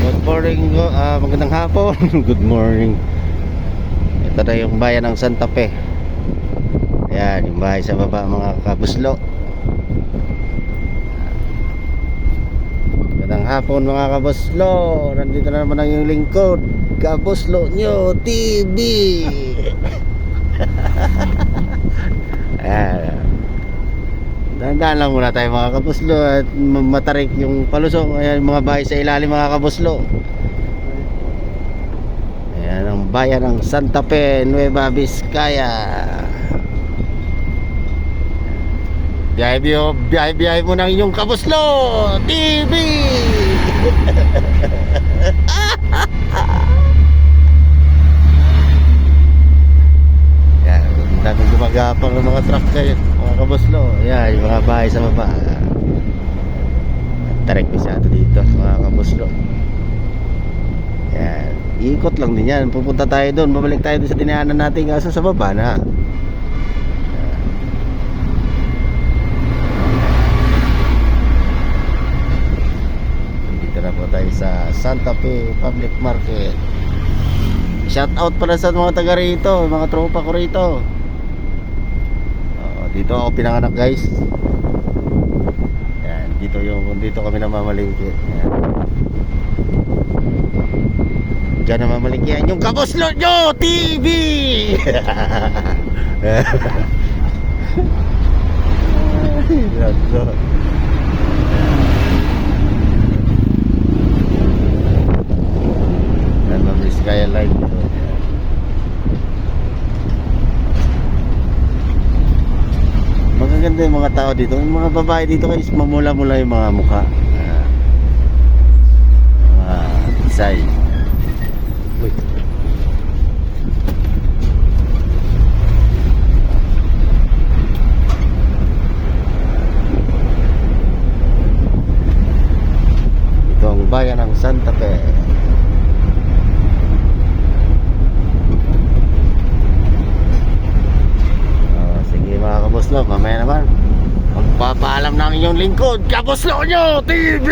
Good morning, magandang hapon. Good morning. Ito na yung bayan ng Santa Fe. Ayan, yung bahay sa baba mga kabuslo. Magandang hapon mga kabuslo. Nandito na naman ang yung lingkod, Kabuslo Nyo TV. Ayan. Dahan-dahan lang muna tayo mga kabuslo at matarik yung palusong. Ayan, mga bahay sa ilalim mga kabuslo. Ayan ang bayan ng Santa Fe, Nueva Vizcaya. Biyahe mo ng inyong Kabuslo TV. Ayan, daming gumagapang ng mga truck kayo mga Kabuslo. Ayan, yung mga bahay sa baba. Tarik masyado dito mga Kabuslo. Ayan, ikot lang din yan. Pupunta tayo doon, babalik tayo doon sa dinaanan natin kaso sa baba na. Dito na po tayo sa Santa Fe Public Market. Shout out pala sa mga taga rito, mga tropa ko rito. Dito ako pinanganak guys. Ayan, dito kami namamalingki. Ayan. Diyan namamalingkihan yung Kabuslo Nyo TV. Nueva Vizcaya live. Magaganda yung mga tao dito. Yung mga babae dito guys, mamula-mula yung mga mukha. Mga isay. Uy. Ito ang bayan ng Santa Fe. Sige mga Kabuslo, mamaya naman magpapaalam ng inyong lingkod, Kabuslo Nyo TV.